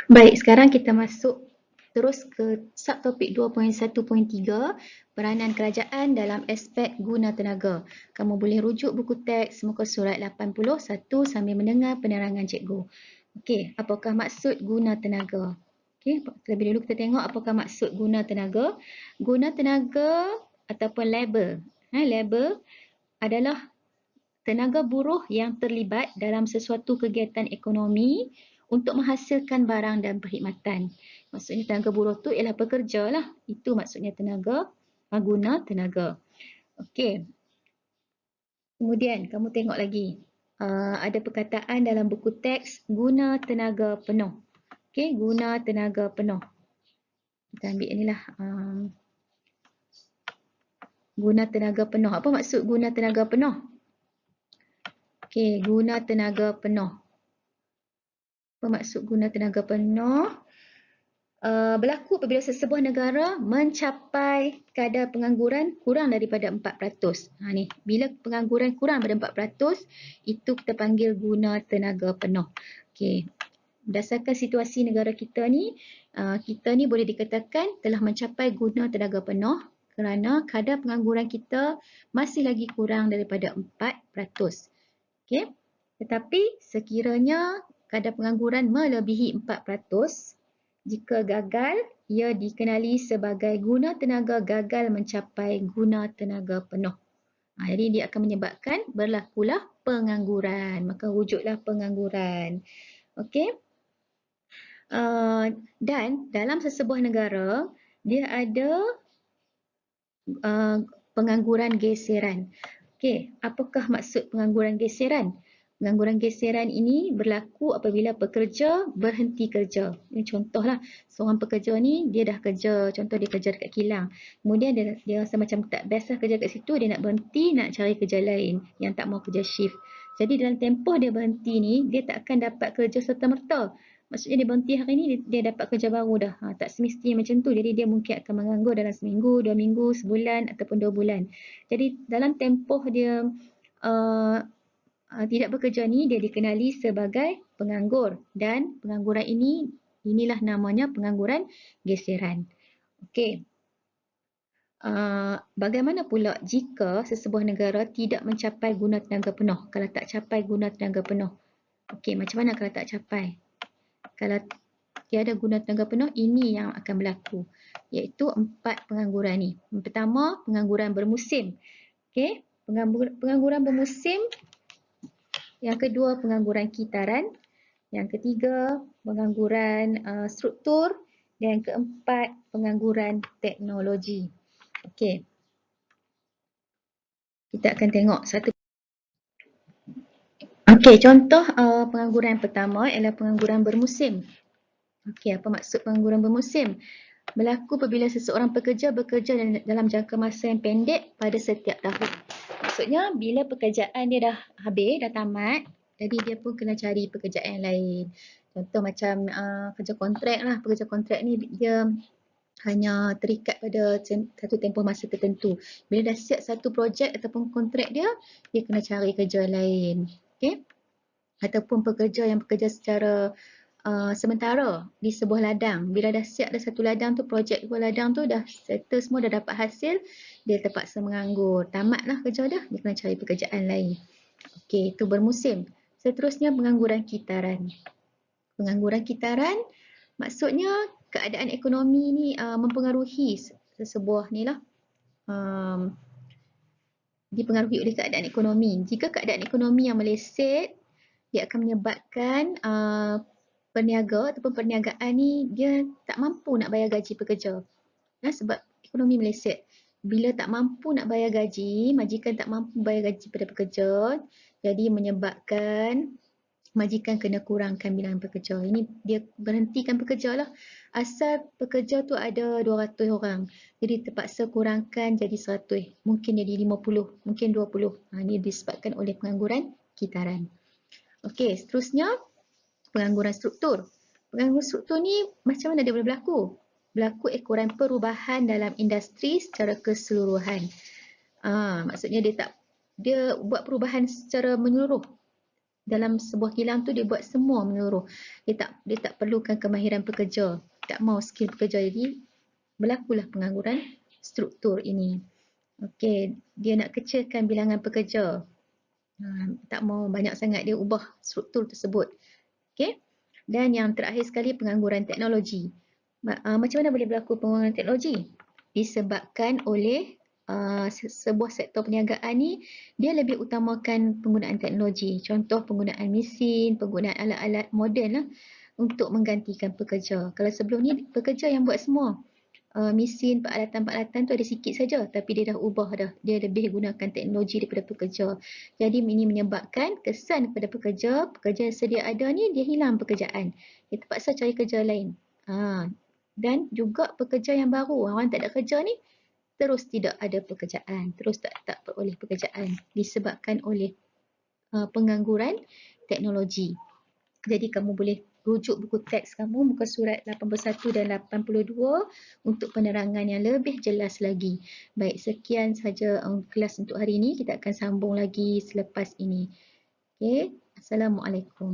Baik, sekarang kita masuk terus ke subtopik 2.1.3, peranan kerajaan dalam aspek guna tenaga. Kamu boleh rujuk buku teks muka surat 81 sambil mendengar penerangan cikgu. Okey, apakah maksud guna tenaga? Okey, terlebih dulu kita tengok apakah maksud guna tenaga. Guna tenaga ataupun labor. Labor adalah tenaga buruh yang terlibat dalam sesuatu kegiatan ekonomi untuk menghasilkan barang dan perkhidmatan. Maksudnya tenaga buruh tu ialah pekerja lah. Itu maksudnya tenaga, guna tenaga. Okey. Kemudian kamu tengok lagi. Ada perkataan dalam buku teks guna tenaga penuh. Okey, guna tenaga penuh. Kita ambil inilah. Guna tenaga penuh. Apa maksud guna tenaga penuh? Okey, guna tenaga penuh. Apa maksud guna tenaga penuh? Berlaku apabila sesebuah negara mencapai kadar pengangguran kurang daripada 4%. Ni, bila pengangguran kurang daripada 4%, itu kita panggil guna tenaga penuh. Okey. Berdasarkan situasi negara kita ni boleh dikatakan telah mencapai guna tenaga penuh kerana kadar pengangguran kita masih lagi kurang daripada 4%. Okey. Tetapi sekiranya kadar pengangguran melebihi 4%, jika gagal, ia dikenali sebagai guna tenaga gagal mencapai guna tenaga penuh. Jadi dia akan menyebabkan berlakulah pengangguran. Maka wujudlah pengangguran. Okey. Dan dalam sesebuah negara, dia ada pengangguran geseran. Okey, apakah maksud pengangguran geseran? Pengangguran geseran ini berlaku apabila pekerja berhenti kerja. Ini contohlah, seorang pekerja ni dia dah kerja, contoh dia kerja dekat kilang. Kemudian dia rasa macam tak best lah kerja kat situ, dia nak berhenti, nak cari kerja lain yang tak mau kerja shift. Jadi dalam tempoh dia berhenti ni, dia tak akan dapat kerja serta-merta. Maksudnya dia berhenti hari ni, dia dapat kerja baru dah. Tak semestinya macam tu. Jadi dia mungkin akan menganggur dalam seminggu, 2 minggu, sebulan ataupun 2 bulan. Jadi dalam tempoh dia tidak bekerja ni, dia dikenali sebagai penganggur. Dan pengangguran inilah namanya pengangguran geseran. Okey. Bagaimana pula jika sesebuah negara tidak mencapai guna tenaga penuh? Kalau tak capai guna tenaga penuh. Okey, macam mana kalau tak capai? Kalau tiada guna tenaga penuh, ini yang akan berlaku. Iaitu 4 pengangguran ni. Yang pertama, pengangguran bermusim. Okey, pengangguran bermusim. Yang kedua, pengangguran kitaran. Yang ketiga, pengangguran struktur. Dan yang keempat, pengangguran teknologi. Okey. Kita akan tengok satu. Okey, contoh pengangguran pertama ialah pengangguran bermusim. Okey, apa maksud pengangguran bermusim? Berlaku apabila seseorang pekerja bekerja dalam jangka masa yang pendek pada setiap tahun. Maksudnya bila pekerjaan dia dah habis, dah tamat, jadi dia pun kena cari pekerjaan yang lain. Contoh macam kerja kontrak lah. Pekerja kontrak ni dia hanya terikat pada satu tempoh masa tertentu. Bila dah siap satu projek ataupun kontrak dia kena cari kerja lain. Okay? Ataupun pekerja yang bekerja secara sementara di sebuah ladang. Bila dah siap dah satu ladang tu, projek sebuah ladang tu dah settle semua, dah dapat hasil, dia terpaksa menganggur. Tamatlah kerja dia kena cari pekerjaan lain. Okey, itu bermusim. Seterusnya pengangguran kitaran. Pengangguran kitaran maksudnya keadaan ekonomi ni mempengaruhi sesebuah ni lah. Dipengaruhi oleh keadaan ekonomi. Jika keadaan ekonomi yang meleset, dia akan menyebabkan peniaga ataupun perniagaan ni dia tak mampu nak bayar gaji pekerja. Sebab ekonomi meleset. Bila tak mampu nak bayar gaji, majikan tak mampu bayar gaji pada pekerja, jadi menyebabkan majikan kena kurangkan bilangan pekerja. Ini dia berhentikan pekerja lah. Asal pekerja tu ada 200 orang. Jadi terpaksa kurangkan jadi 100. Mungkin jadi 50, mungkin 20. Ini disebabkan oleh pengangguran kitaran. Okey, seterusnya pengangguran struktur. Pengangguran struktur ni macam mana dia boleh berlaku? Berlaku ekoran perubahan dalam industri secara keseluruhan. Maksudnya dia buat perubahan secara menyeluruh. dalam sebuah kilang tu dia buat semua menyeluruh. Dia tak perlukan kemahiran pekerja, tak mau skill pekerja, jadi berlakulah pengangguran struktur ini. Okey, dia nak kecilkan bilangan pekerja. Tak mau banyak sangat, dia ubah struktur tersebut. Okey. Dan yang terakhir sekali, pengangguran teknologi. Macam mana boleh berlaku pengangguran teknologi? Disebabkan oleh sebuah sektor perniagaan ni, dia lebih utamakan penggunaan teknologi. Contoh penggunaan mesin, penggunaan alat-alat moden lah untuk menggantikan pekerja. Kalau sebelum ni pekerja yang buat semua. Mesin, peralatan-peralatan tu ada sikit saja, tapi dia dah ubah dah. Dia lebih gunakan teknologi daripada pekerja. Jadi ini menyebabkan kesan kepada pekerja yang sedia ada ni dia hilang pekerjaan. Dia terpaksa cari kerja lain. Dan juga pekerja yang baru, orang tak ada kerja ni, terus tidak ada pekerjaan, terus tak beroleh pekerjaan disebabkan oleh pengangguran teknologi. Jadi kamu boleh rujuk buku teks kamu, muka surat 81 dan 82 untuk penerangan yang lebih jelas lagi. Baik, sekian saja kelas untuk hari ini. Kita akan sambung lagi selepas ini. Okey, Assalamualaikum.